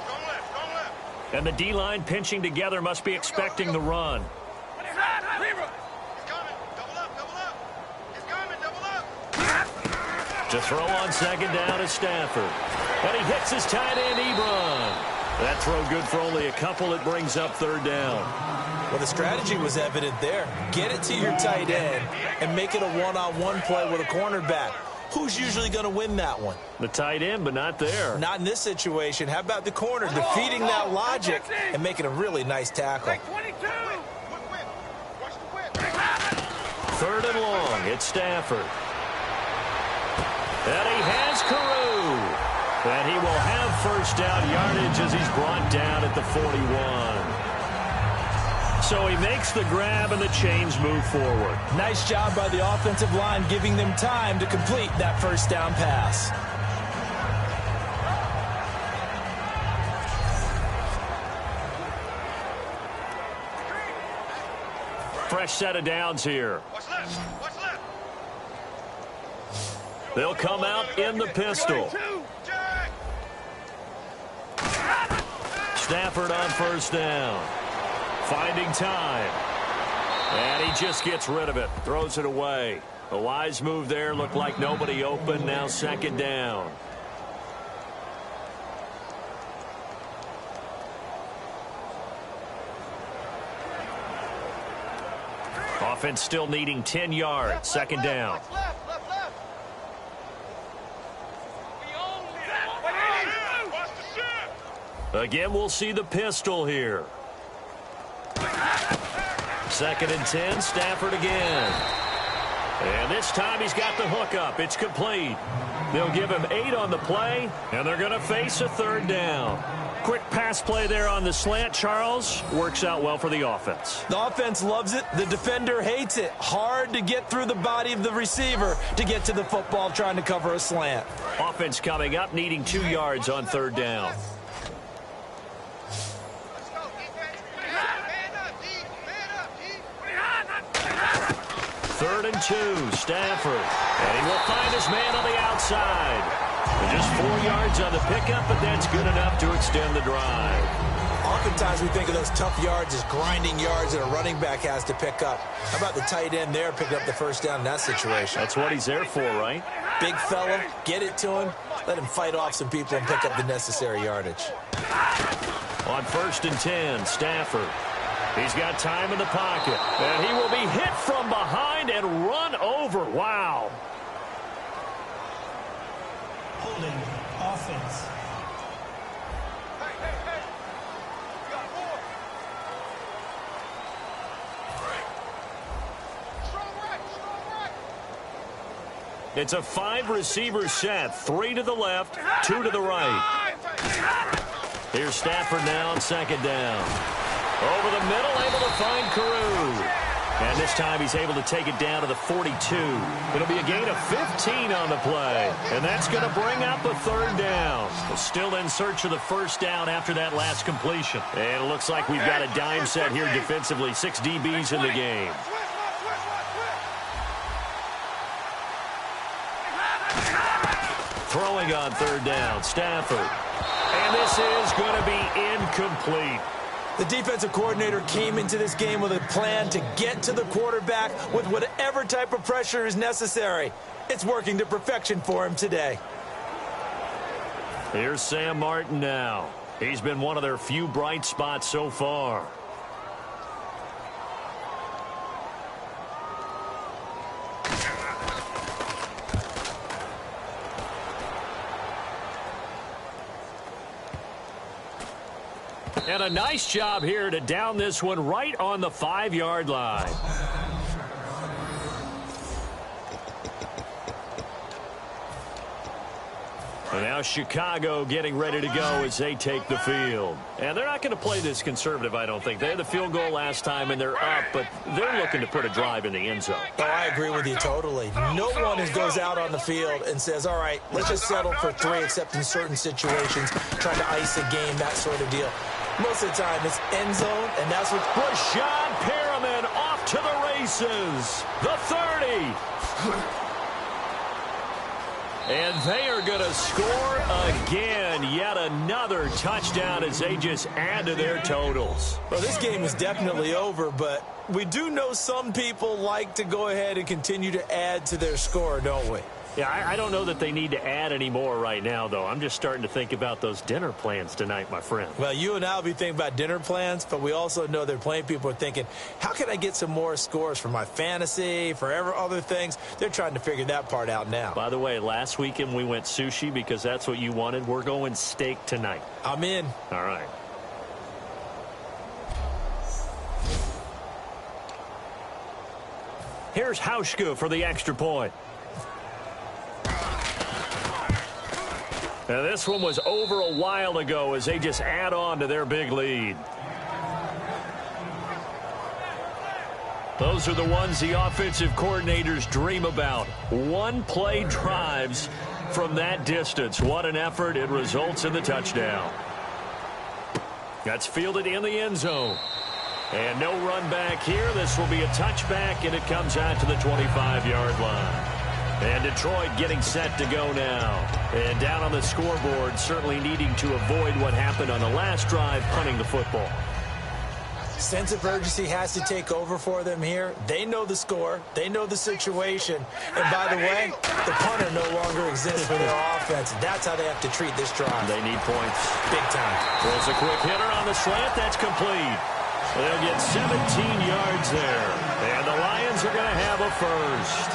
[SPEAKER 4] Strong left, strong left.
[SPEAKER 1] And the D-line pinching together must be expecting the run.
[SPEAKER 4] He's coming. Double up. He's coming, double up.
[SPEAKER 1] To throw on second down is Stafford. And he hits his tight end, Ebron. That throw good for only a couple. It brings up third down.
[SPEAKER 2] Well, the strategy was evident there. Get it to your tight end and make it a one-on-one play with a cornerback. Who's usually going to win that one?
[SPEAKER 1] The tight end, but not there.
[SPEAKER 2] Not in this situation. How about the corner defeating that logic and making a really nice tackle?
[SPEAKER 4] 22. Whip. Watch the whip.
[SPEAKER 1] Third and long. It's Stafford. And he has Carew. And he will have first down yardage as he's brought down at the 41. So he makes the grab and the chains move forward.
[SPEAKER 2] Nice job by the offensive line giving them time to complete that first down pass.
[SPEAKER 1] Fresh set of downs here.
[SPEAKER 4] Watch left.
[SPEAKER 1] They'll come out in the pistol.
[SPEAKER 4] Jack.
[SPEAKER 1] Stafford on first down. Finding time. And he just gets rid of it. Throws it away. A wise move there. Looked like nobody open. Now second down. Offense still needing 10 yards. Second down.
[SPEAKER 4] Watch left. We own it. Watch the ship.
[SPEAKER 1] Again, we'll see the pistol here. Second and 10, Stafford again. And this time he's got the hook up. It's complete. They'll give him 8 on the play, and they're going to face a third down. Quick pass play there on the slant, Charles. Works out well for the offense.
[SPEAKER 2] The offense loves it. The defender hates it. Hard to get through the body of the receiver to get to the football trying to cover a slant.
[SPEAKER 1] Offense coming up, needing 2 yards on third down.
[SPEAKER 4] Let's go, defense. Man up, D.
[SPEAKER 1] Third and 2, Stafford. And he will find his man on the outside. Just 4 yards on the pickup, but that's good enough to extend the drive.
[SPEAKER 2] Oftentimes we think of those tough yards as grinding yards that a running back has to pick up. How about the tight end there picking up the first down in that situation?
[SPEAKER 1] That's what he's there for, right?
[SPEAKER 2] Big fella, get it to him, let him fight off some people and pick up the necessary yardage.
[SPEAKER 1] On first and 10, Stafford. He's got time in the pocket. And he will be hit from behind and run over. Wow.
[SPEAKER 3] Holding offense.
[SPEAKER 4] Hey. We got 4. Strong right.
[SPEAKER 1] It's a 5-receiver set. 3 to the left, 2 to the right. Here's Stafford now on second down. Over the middle, able to find Carew. And this time he's able to take it down to the 42. It'll be a gain of 15 on the play. And that's going to bring up a third down. Still in search of the first down after that last completion. And it looks like we've got a dime set here defensively. 6 DBs in the game. Throwing on third down, Stafford. And this is going to be incomplete.
[SPEAKER 2] The defensive coordinator came into this game with a plan to get to the quarterback with whatever type of pressure is necessary. It's working to perfection for him today.
[SPEAKER 1] Here's Sam Martin now. He's been one of their few bright spots so far. And a nice job here to down this one right on the 5-yard line. And now Chicago getting ready to go as they take the field. And they're not going to play this conservative, I don't think. They had the field goal last time, and they're up, but they're looking to put a drive in the end zone.
[SPEAKER 2] Oh, I agree with you totally. No one goes out on the field and says, all right, let's just settle for 3, except in certain situations, trying to ice a game, that sort of deal. Most of the time, it's end zone, and that's what...
[SPEAKER 1] Rashad Perriman off to the races. The 30. And they are going to score again. Yet another touchdown as they just add to their totals.
[SPEAKER 2] Well, this game is definitely over, but we do know some people like to go ahead and continue to add to their score, don't we?
[SPEAKER 1] Yeah, I don't know that they need to add any more right now, though. I'm just starting to think about those dinner plans tonight, my friend.
[SPEAKER 2] Well, you and I will be thinking about dinner plans, but we also know there are plenty of people are thinking, how can I get some more scores for my fantasy, for other things? They're trying to figure that part out now.
[SPEAKER 1] By the way, last weekend we went sushi because that's what you wanted. We're going steak tonight.
[SPEAKER 2] I'm in.
[SPEAKER 1] All right. Here's Hauschka for the extra point. Now, this one was over a while ago as they just add on to their big lead. Those are the ones the offensive coordinators dream about. One-play drives from that distance. What an effort. It results in the touchdown. That's fielded in the end zone. And no run back here. This will be a touchback, and it comes out to the 25-yard line. And Detroit getting set to go now. And down on the scoreboard, certainly needing to avoid what happened on the last drive, punting the football.
[SPEAKER 2] Sense of urgency has to take over for them here. They know the score. They know the situation. And by the way, the punter no longer exists for their offense. That's how they have to treat this drive.
[SPEAKER 1] They need points.
[SPEAKER 2] Big time.
[SPEAKER 1] There's a quick hitter on the slant. That's complete. They'll get 17 yards there. And the Lions are going to have a first.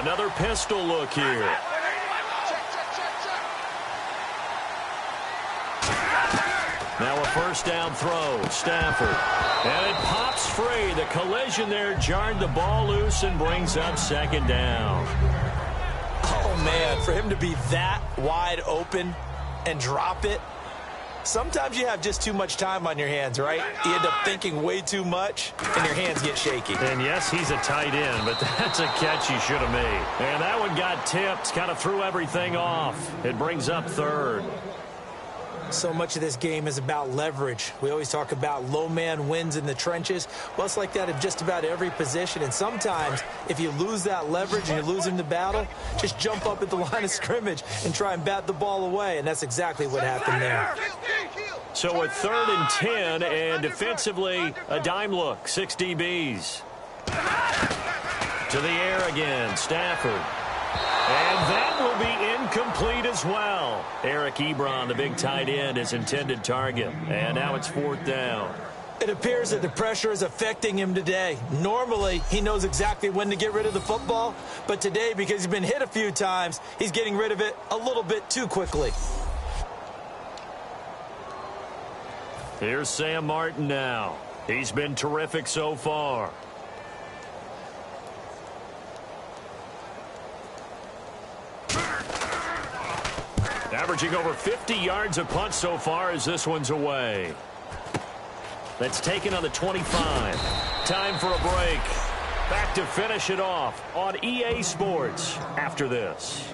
[SPEAKER 1] Another pistol look here. Now a first down throw. Stafford. And it pops free. The collision there jarred the ball loose and brings up second down.
[SPEAKER 2] Oh, man, for him to be that wide open and drop it. Sometimes you have just too much time on your hands, right? You end up thinking way too much, and your hands get shaky.
[SPEAKER 1] And yes, he's a tight end, but that's a catch he should have made. And that one got tipped, kind of threw everything off. It brings up third.
[SPEAKER 2] So much of this game is about leverage. We always talk about low man wins in the trenches. Well, it's like that in just about every position. And sometimes, if you lose that leverage and you lose in the battle, just jump up at the line of scrimmage and try and bat the ball away. And that's exactly what happened there.
[SPEAKER 1] So a 3rd and 10, and defensively, a dime look. 6 DBs. To the air again, Stafford. And that will be incomplete as well. Eric Ebron, the big tight end, his intended target. And now it's 4th down.
[SPEAKER 2] It appears that the pressure is affecting him today. Normally, he knows exactly when to get rid of the football. But today, because he's been hit a few times, he's getting rid of it a little bit too quickly.
[SPEAKER 1] Here's Sam Martin now. He's been terrific so far. Averaging over 50 yards a punt so far as this one's away. That's taken on the 25. Time for a break. Back to finish it off on EA Sports after this.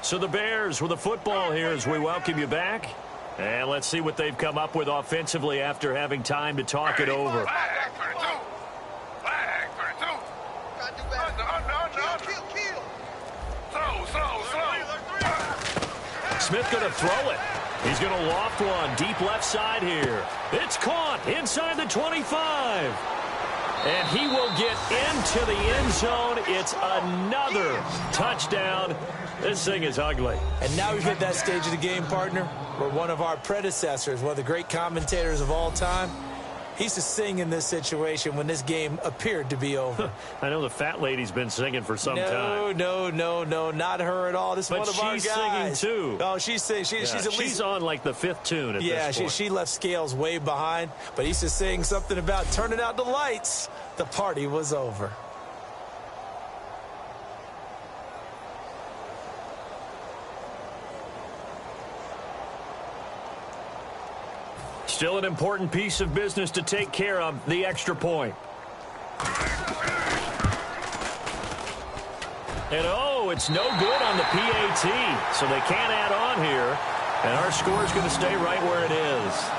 [SPEAKER 1] So the Bears with the football here as we welcome you back. And let's see what they've come up with offensively after having time to talk it over. Smith going to throw it. He's going to loft one deep left side here. It's caught inside the 25. And he will get into the end zone. It's another touchdown. This thing is ugly.
[SPEAKER 2] And now we've hit that stage of the game, partner, where one of our predecessors, one of the great commentators of all time, he used to sing in this situation when this game appeared to be over.
[SPEAKER 1] I know the fat lady's been singing for some time.
[SPEAKER 2] No, not her at all. This is one of our guys.
[SPEAKER 1] But she's singing, too.
[SPEAKER 2] Oh, she's singing. She's at least...
[SPEAKER 1] She's on, like, the 5th tune at this point.
[SPEAKER 2] She left Scales way behind, but he used to sing something about turning out the lights. The party was over.
[SPEAKER 1] Still an important piece of business to take care of, the extra point. And it's no good on the PAT, so they can't add on here. And our score is going to stay right where it is.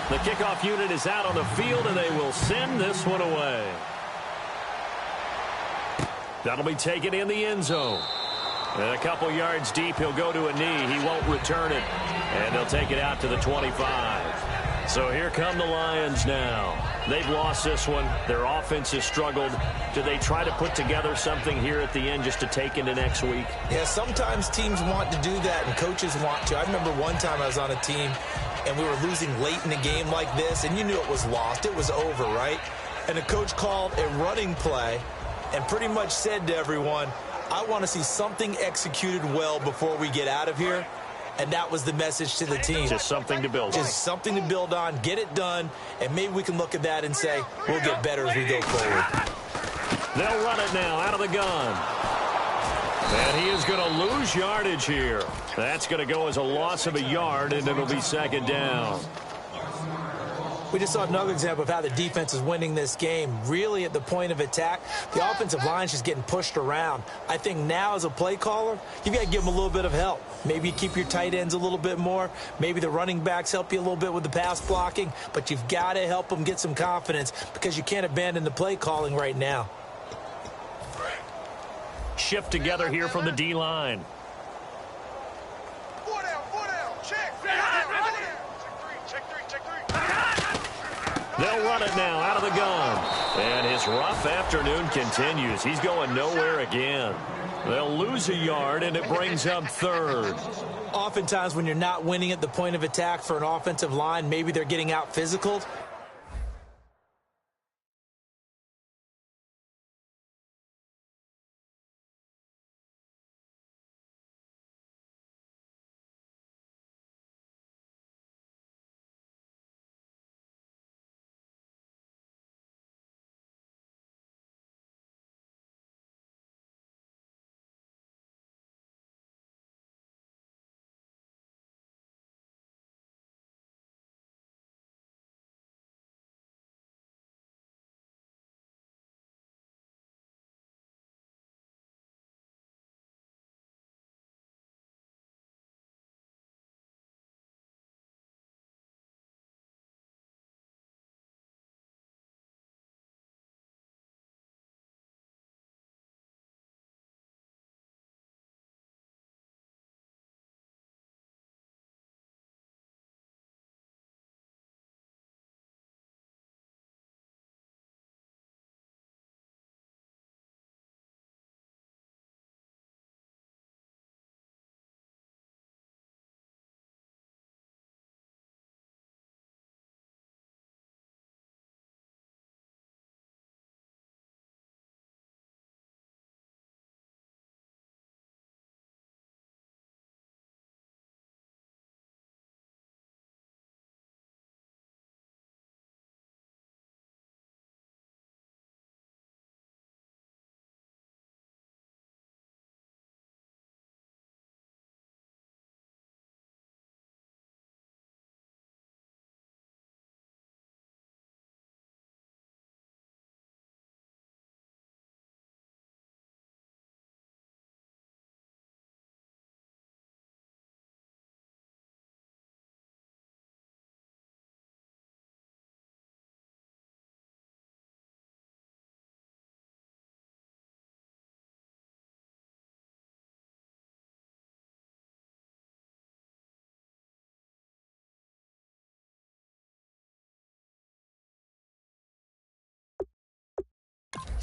[SPEAKER 1] The kickoff unit is out on the field, and they will send this one away. That'll be taken in the end zone. And a couple yards deep, he'll go to a knee. He won't return it. And they'll take it out to the 25. So here come the Lions now. They've lost this one. Their offense has struggled. Do they try to put together something here at the end just to take into next week?
[SPEAKER 2] Yeah, sometimes teams want to do that, and coaches want to. I remember one time I was on a team, and we were losing late in a game like this, and you knew it was lost. It was over, right? And the coach called a running play and pretty much said to everyone, I want to see something executed well before we get out of here. And that was the message to the team.
[SPEAKER 1] Just something to build on.
[SPEAKER 2] Just something to build on, get it done, and maybe we can look at that and say, we'll get better as we go forward.
[SPEAKER 1] They'll run it now out of the gun. And he is going to lose yardage here. That's going to go as a loss of a yard, and it'll be second down.
[SPEAKER 2] We just saw another example of how the defense is winning this game. Really at the point of attack, the offensive line's just getting pushed around. I think now as a play caller, you've got to give them a little bit of help. Maybe you keep your tight ends a little bit more. Maybe the running backs help you a little bit with the pass blocking. But you've got to help them get some confidence because you can't abandon the play calling right now.
[SPEAKER 1] Shift together here from the D-line.
[SPEAKER 4] Four down, check. Check three.
[SPEAKER 1] They'll run it now out of the gun. And his rough afternoon continues. He's going nowhere again. They'll lose a yard, and it brings up third.
[SPEAKER 2] Oftentimes when you're not winning at the point of attack for an offensive line, maybe they're getting out physical.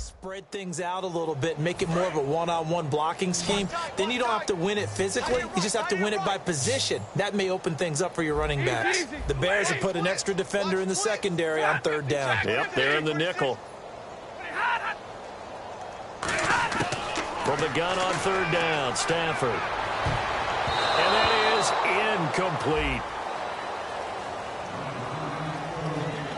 [SPEAKER 2] spread things out a little bit, make it more of a one-on-one blocking scheme, then you don't have to win it physically. You just have to win it by position. That may open things up for your running backs. The Bears have put an extra defender in the secondary on third down.
[SPEAKER 1] Yep, they're in the nickel. From the gun on third down, Stafford. And that is incomplete.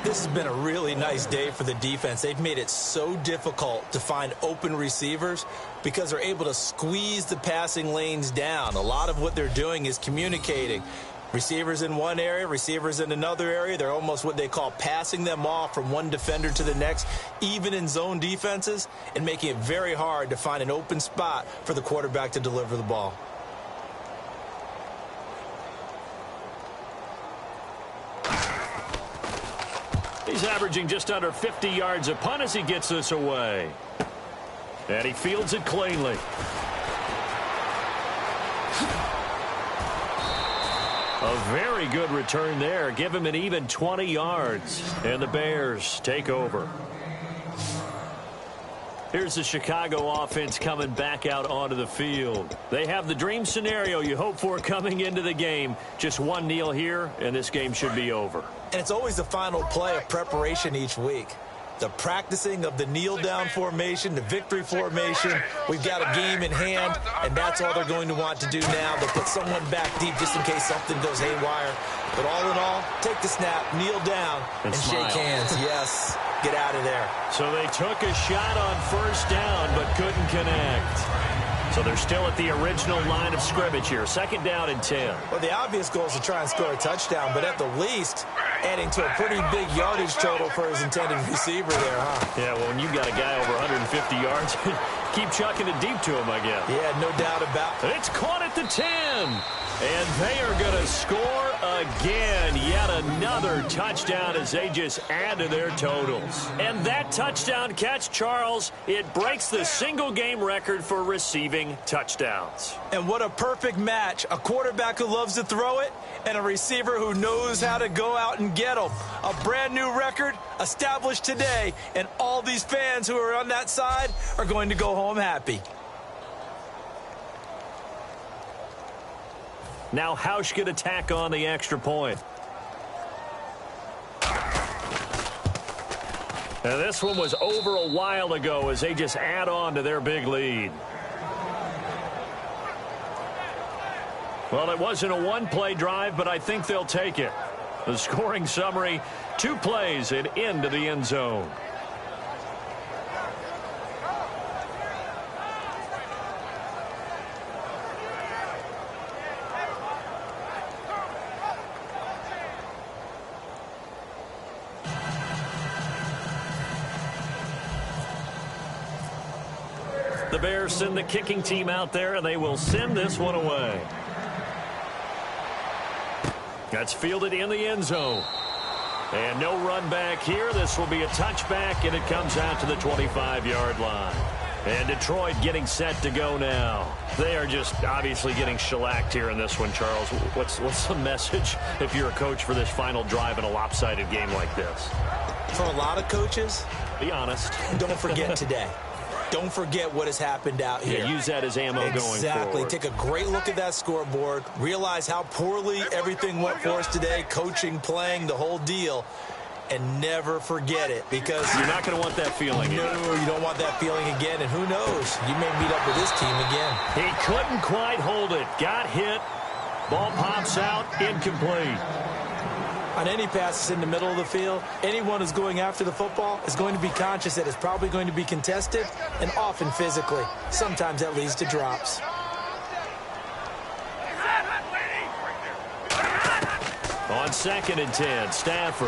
[SPEAKER 2] This has been a really nice day for the defense. They've made it so difficult to find open receivers because they're able to squeeze the passing lanes down. A lot of what they're doing is communicating. Receivers in one area, receivers in another area. They're almost what they call passing them off from one defender to the next, even in zone defenses, and making it very hard to find an open spot for the quarterback to deliver the ball.
[SPEAKER 1] He's averaging just under 50 yards a punt as he gets this away. And he fields it cleanly. A very good return there. Give him an even 20 yards. And the Bears take over. Here's the Chicago offense coming back out onto the field. They have the dream scenario you hope for coming into the game. Just one kneel here, and this game should be over.
[SPEAKER 2] And it's always the final play of preparation each week. The practicing of the kneel-down formation, the victory formation. We've got a game in hand, and that's all they're going to want to do now. They'll put someone back deep just in case something goes haywire. But all in all, take the snap, kneel down, and shake hands. Yes, get out of there.
[SPEAKER 1] So they took a shot on first down, but couldn't connect. So they're still at the original line of scrimmage here. Second down and 10.
[SPEAKER 2] Well, the obvious goal is to try and score a touchdown, but at the least, adding to a pretty big yardage total for his intended receiver there, huh?
[SPEAKER 1] Yeah, well, when you've got a guy over 150 yards, keep chucking it deep to him, I guess.
[SPEAKER 2] Yeah, no doubt about it.
[SPEAKER 1] It's caught at the 10. And they are going to score again. Yet another touchdown as they just add to their totals. And that touchdown catch, Charles, it breaks the single-game record for receiving touchdowns.
[SPEAKER 2] And what a perfect match. A quarterback who loves to throw it and a receiver who knows how to go out and get them. A brand-new record established today, and all these fans who are on that side are going to go home happy.
[SPEAKER 1] Now Hausch could attack on the extra point. And this one was over a while ago as they just add on to their big lead. Well, it wasn't a one-play drive, but I think they'll take it. The scoring summary, 2 plays and into the end zone. The Bears send the kicking team out there, and they will send this one away. That's fielded in the end zone. And no run back here. This will be a touchback, and it comes out to the 25-yard line. And Detroit getting set to go now. They are just obviously getting shellacked here in this one, Charles. What's the message if you're a coach for this final drive in a lopsided game like this?
[SPEAKER 2] For a lot of coaches,
[SPEAKER 1] be honest.
[SPEAKER 2] Don't forget today. Don't forget what has happened out here.
[SPEAKER 1] Yeah, use that as ammo going forward.
[SPEAKER 2] Exactly. Take a great look at that scoreboard. Realize how poorly everything went for us today. Coaching, playing, the whole deal. And never forget it, because
[SPEAKER 1] you're not going to want that feeling again.
[SPEAKER 2] No, you don't want that feeling again. And who knows? You may meet up with this team again.
[SPEAKER 1] He couldn't quite hold it. Got hit. Ball pops out. Incomplete.
[SPEAKER 2] On any passes in the middle of the field, anyone who's going after the football is going to be conscious that it's probably going to be contested, and often physically. Sometimes that leads to drops.
[SPEAKER 1] On 2nd and 10, Stafford.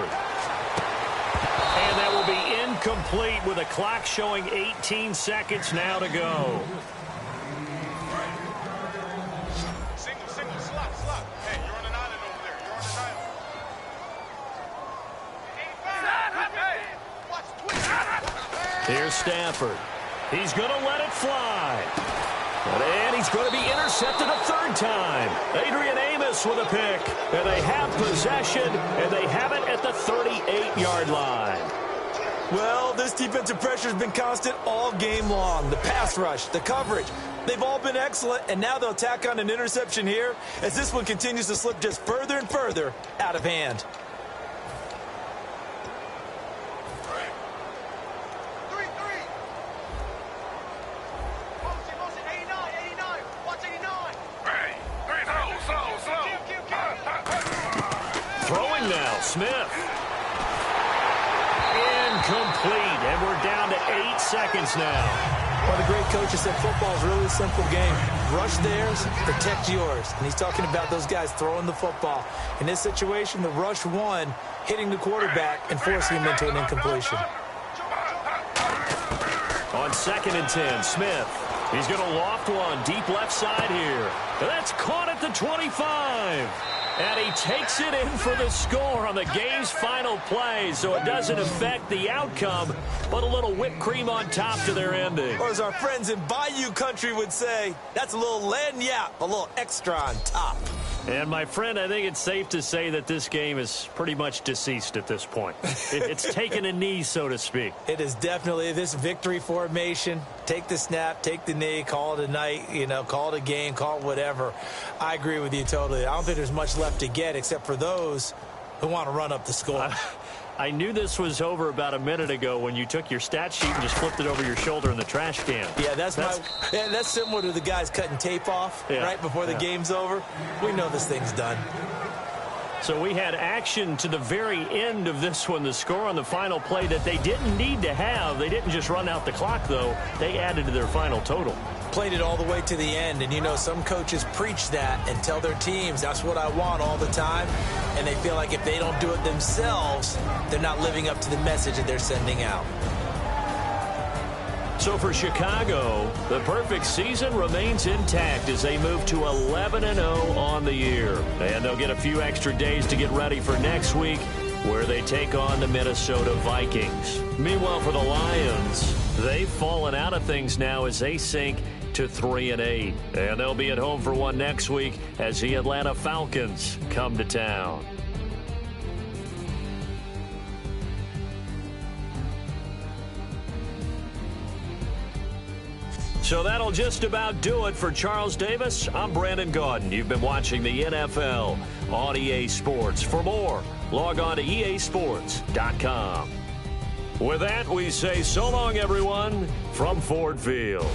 [SPEAKER 1] And that will be incomplete with a clock showing 18 seconds now to go. Here's Stafford. He's going to let it fly. And he's going to be intercepted a third time. Adrian Amos with a pick. And they have possession, and they have it at the 38-yard line.
[SPEAKER 2] Well, this defensive pressure has been constant all game long. The pass rush, the coverage, they've all been excellent, and now they'll tack on an interception here as this one continues to slip just further and further out of hand.
[SPEAKER 4] 3-3. Motion, 89. Watch 89.
[SPEAKER 1] Throwing now, Smith. Incomplete, and we're down to 8 seconds now.
[SPEAKER 2] Well, the great coaches said football is really a simple game. Rush theirs, protect yours. And he's talking about those guys throwing the football. In this situation, the rush won, hitting the quarterback and forcing him into an incompletion.
[SPEAKER 1] On 2nd and 10, Smith. He's going to loft one deep left side here. That's caught at the 25. And he takes it in for the score on the game's final play, so it doesn't affect the outcome, but a little whipped cream on top to their ending.
[SPEAKER 2] Or as our friends in Bayou Country would say, that's a little lagniappe, a little extra on top.
[SPEAKER 1] And, my friend, I think it's safe to say that this game is pretty much deceased at this point. It's taken a knee, so to speak.
[SPEAKER 2] It is definitely this victory formation. Take the snap, take the knee, call it a night, call it a game, call it whatever. I agree with you totally. I don't think there's much left to get except for those who want to run up the score.
[SPEAKER 1] I knew this was over about a minute ago when you took your stat sheet and just flipped it over your shoulder in the trash can.
[SPEAKER 2] Yeah, that's similar to the guys cutting tape off right before the game's over. We know this thing's done.
[SPEAKER 1] So we had action to the very end of this one. The score on the final play that they didn't need to have. They didn't just run out the clock, though. They added to their final total.
[SPEAKER 2] Played it all the way to the end, and some coaches preach that and tell their teams that's what I want all the time, and they feel like if they don't do it themselves, they're not living up to the message that they're sending out.
[SPEAKER 1] So for Chicago, the perfect season remains intact as they move to 11-0 on the year, and they'll get a few extra days to get ready for next week, where they take on the Minnesota Vikings. Meanwhile, for the Lions, they've fallen out of things now as they sink to 3-8. And they'll be at home for one next week as the Atlanta Falcons come to town. So that'll just about do it for Charles Davis. I'm Brandon Gaudin. You've been watching the NFL on EA Sports. For more, log on to easports.com. With that, we say so long, everyone, from Ford Field.